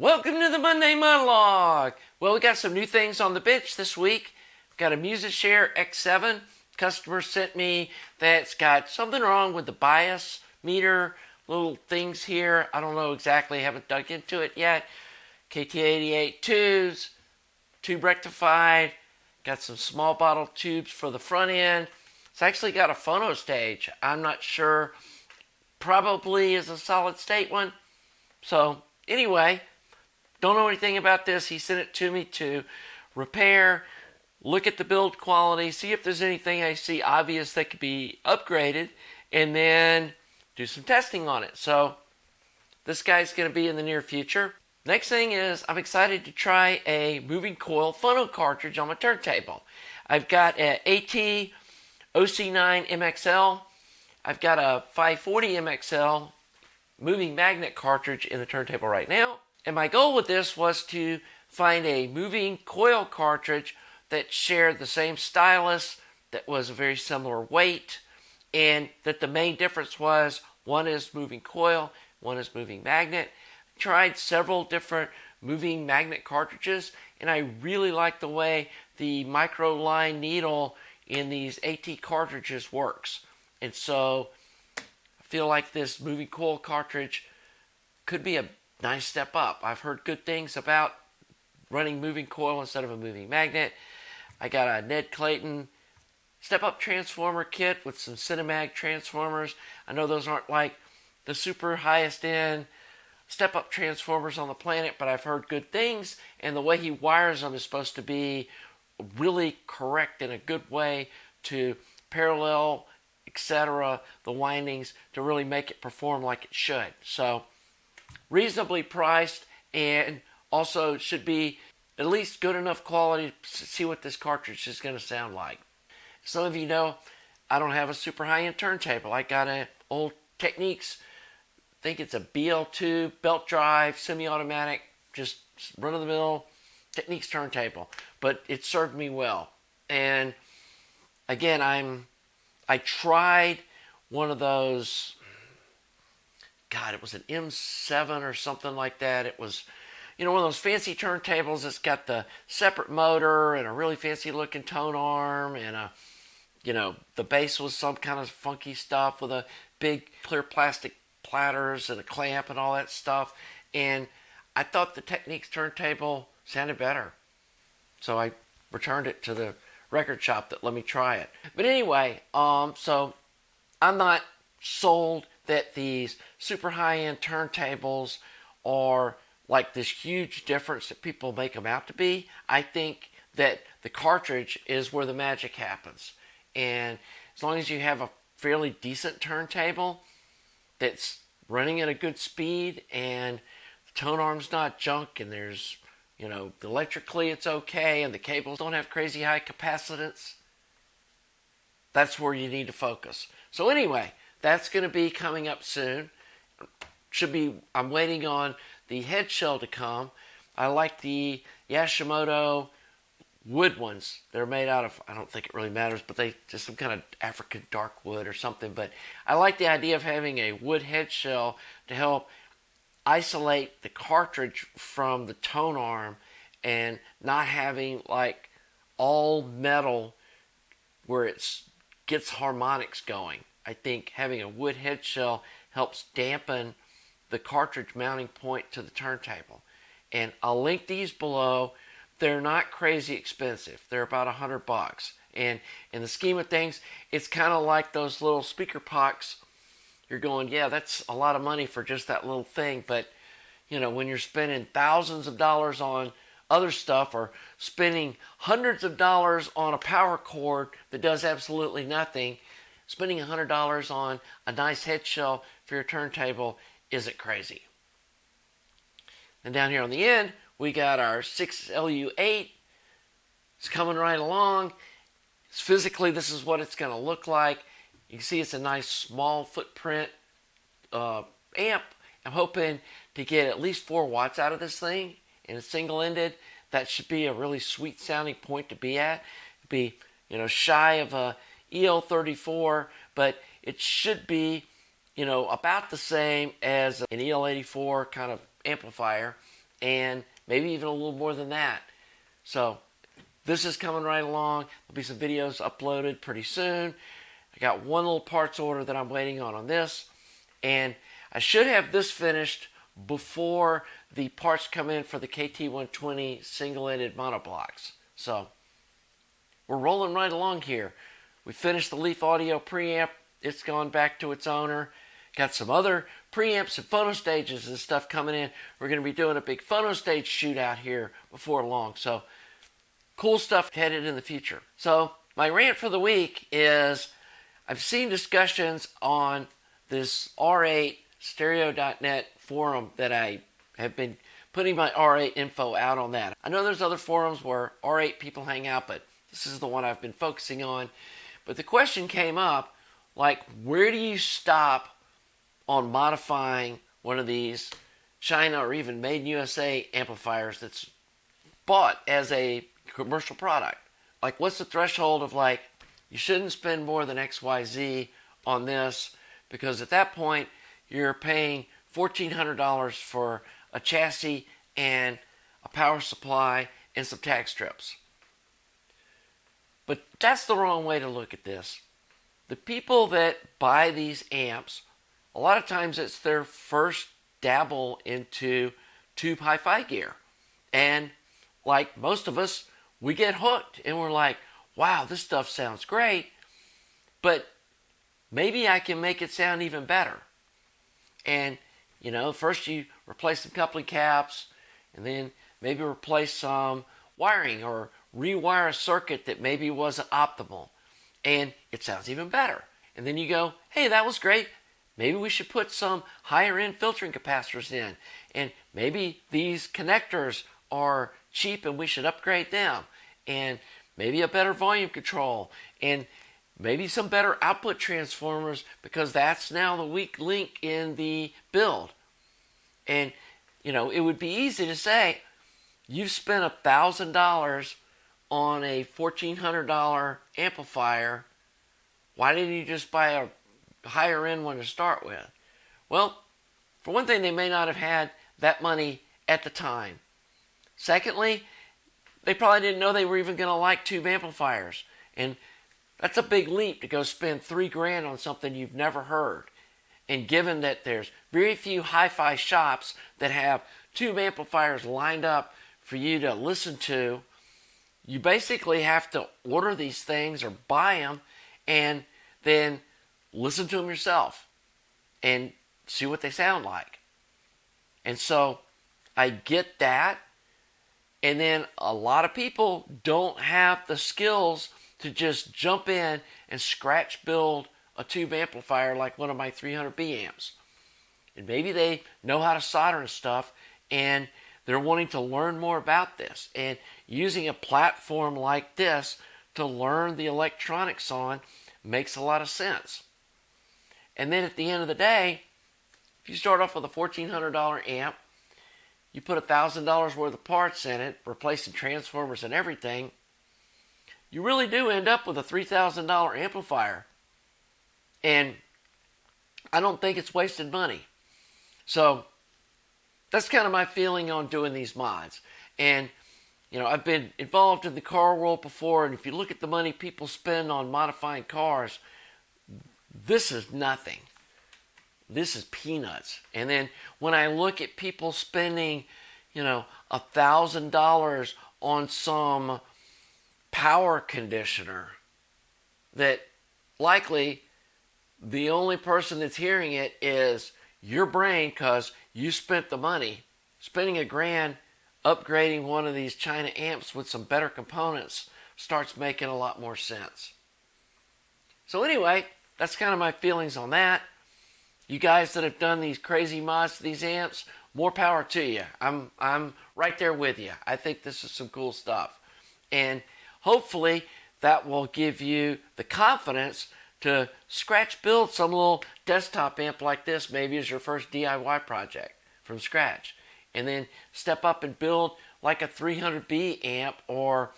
Welcome to the Monday Monologue. Well, we got some new things on the bench this week. We've got a MusicShare X7. Customer sent me that's got something wrong with the bias meter, little things here. I don't know exactly, haven't dug into it yet. KT88 tubes, tube rectified. Got some small bottle tubes for the front end. It's actually got a phono stage. I'm not sure. Probably is a solid state one. So anyway, don't know anything about this. He sent it to me to repair, look at the build quality, see if there's anything I see obvious that could be upgraded, and then do some testing on it. So this guy's going to be in the near future. Next thing is I'm excited to try a moving coil phono cartridge on my turntable. I've got an AT OC9 MXL. I've got a 540 MXL moving magnet cartridge in the turntable right now. And my goal with this was to find a moving coil cartridge that shared the same stylus, that was a very similar weight, and that the main difference was one is moving coil, one is moving magnet. I tried several different moving magnet cartridges, and I really like the way the micro line needle in these AT cartridges works. And so I feel like this moving coil cartridge could be a nice step up. I've heard good things about running moving coil instead of a moving magnet. I got a Ned Clayton step-up transformer kit with some Cinemag transformers. I know those aren't like the super highest end step-up transformers on the planet, but I've heard good things, and the way he wires them is supposed to be really correct in a good way to parallel, etc., the windings to really make it perform like it should. So reasonably priced, and also should be at least good enough quality to see what this cartridge is going to sound like. Some of you know I don't have a super high-end turntable. I got an old Technics, I think it's a BL2 belt drive, semi-automatic, just run-of-the-mill Technics turntable. But it served me well. And again, I tried one of those, God, it was an M7 or something like that. It was, one of those fancy turntables that's got the separate motor and a really fancy looking tone arm, and the bass was some kind of funky stuff with a big clear plastic platters and a clamp and all that stuff. And I thought the Technics turntable sounded better. So I returned it to the record shop that let me try it. But anyway, so I'm not sold that these super high-end turntables are like this huge difference that people make them out to be. I think that the cartridge is where the magic happens. And as long as you have a fairly decent turntable that's running at a good speed and the tone arm's not junk and there's, electrically it's okay and the cables don't have crazy high capacitance, that's where you need to focus. So anyway, that's going to be coming up soon. I'm waiting on the head shell to come. I like the Yamamoto wood ones. They're made out of, I don't think it really matters, but they just some kind of African dark wood or something. But I like the idea of having a wood head shell to help isolate the cartridge from the tone arm and not having like all metal where it gets harmonics going. I think having a wood head shell helps dampen the cartridge mounting point to the turntable. And I'll link these below. They're not crazy expensive. They're about $100. And in the scheme of things, it's kind of like those little speaker pucks. You're going, yeah, that's a lot of money for just that little thing. But, when you're spending thousands of dollars on other stuff or spending hundreds of dollars on a power cord that does absolutely nothing, spending $100 on a nice head shell for your turntable isn't crazy. And down here on the end, we got our 6LU8. It's coming right along. Physically, this is what it's going to look like. You can see it's a nice small footprint amp. I'm hoping to get at least 4 watts out of this thing. And it's single-ended. That should be a really sweet sounding point to be at. Be, shy of a EL34, but it should be, about the same as an EL84 kind of amplifier. and maybe even a little more than that. So this is coming right along. There'll be some videos uploaded pretty soon. I got one little parts order that I'm waiting on this, and I should have this finished before the parts come in for the KT120 single-ended monoblocks. So we're rolling right along here. We finished the Leaf Audio preamp. It's gone back to its owner. Got some other preamps and phono stages and stuff coming in. We're going to be doing a big phono stage shootout here before long. So cool stuff headed in the future. So my rant for the week is I've seen discussions on this R8 stereo.net forum that I have been putting my R8 info out on that. I know there's other forums where R8 people hang out, but this is the one I've been focusing on. But the question came up, like, where do you stop on modifying one of these China or even made in USA amplifiers that's bought as a commercial product? Like, what's the threshold of, like, you shouldn't spend more than XYZ on this, because at that point you're paying $1,400 for a chassis and a power supply and some tag strips. But that's the wrong way to look at this. The people that buy these amps, a lot of times it's their first dabble into tube hi-fi gear. And like most of us, we get hooked and we're like, wow, this stuff sounds great, but maybe I can make it sound even better. And, you know, first you replace some coupling caps, and then maybe replace some wiring or rewire a circuit that maybe wasn't optimal, and it sounds even better. And then you go, hey, that was great. Maybe we should put some higher end filtering capacitors in, and maybe these connectors are cheap and we should upgrade them, and maybe a better volume control, and maybe some better output transformers, because that's now the weak link in the build. And, you know, it would be easy to say, you've spent $1,000 on a $1,400 amplifier. Why didn't you just buy a higher end one to start with? Well, for one thing, they may not have had that money at the time. Secondly, they probably didn't know they were even going to like tube amplifiers. And that's a big leap to go spend $3,000 on something you've never heard. And given that there's very few hi-fi shops that have tube amplifiers lined up for you to listen to, you basically have to order these things or buy them and then listen to them yourself and see what they sound like. And so I get that. And then a lot of people don't have the skills to just jump in and scratch build a tube amplifier like one of my 300B amps. And maybe they know how to solder and stuff, and they're wanting to learn more about this. And using a platform like this to learn the electronics on makes a lot of sense. And then at the end of the day, if you start off with a $1,400 amp, you put $1,000 worth of parts in it, replacing transformers and everything, you really do end up with a $3,000 amplifier. And I don't think it's wasted money. So that's kind of my feeling on doing these mods. And, you know, I've been involved in the car world before, and if you look at the money people spend on modifying cars, this is nothing. This is peanuts. And then when I look at people spending, you know, $1,000 on some power conditioner that likely the only person that's hearing it is your brain, because you spent the money. Spending $1,000 upgrading one of these China amps with some better components starts making a lot more sense. So anyway, that's kind of my feelings on that. You guys that have done these crazy mods to these amps, more power to you. I'm right there with you. I think this is some cool stuff. And hopefully that will give you the confidence to scratch build some little desktop amp like this, maybe as your first DIY project from scratch. And then step up and build like a 300B amp or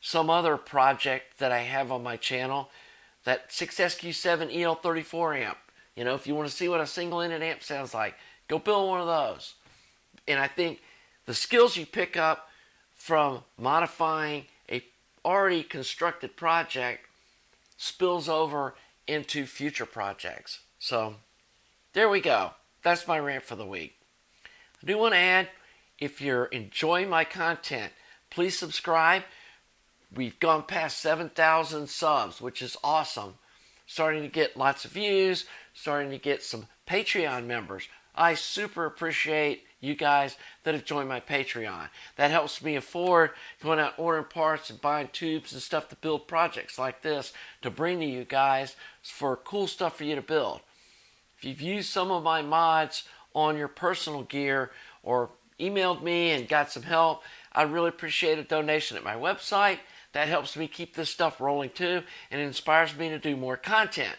some other project that I have on my channel, that 6SQ7 EL34 amp. If you want to see what a single-ended amp sounds like, go build one of those. And I think the skills you pick up from modifying a already constructed project spills over into future projects. So there we go. That's my rant for the week. I do want to add, if you're enjoying my content, please subscribe. We've gone past 7,000 subs, which is awesome. Starting to get lots of views, starting to get some Patreon members. I super appreciate you guys that have joined my Patreon. That helps me afford going out ordering parts and buying tubes and stuff to build projects like this to bring to you guys for cool stuff for you to build. If you've used some of my mods on your personal gear or emailed me and got some help, I really appreciate a donation at my website. That helps me keep this stuff rolling too, and it inspires me to do more content.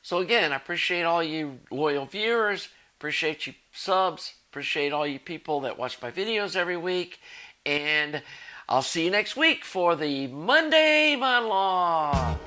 So again, I appreciate all you loyal viewers, appreciate you subs, appreciate all you people that watch my videos every week, and I'll see you next week for the Monday Monologue.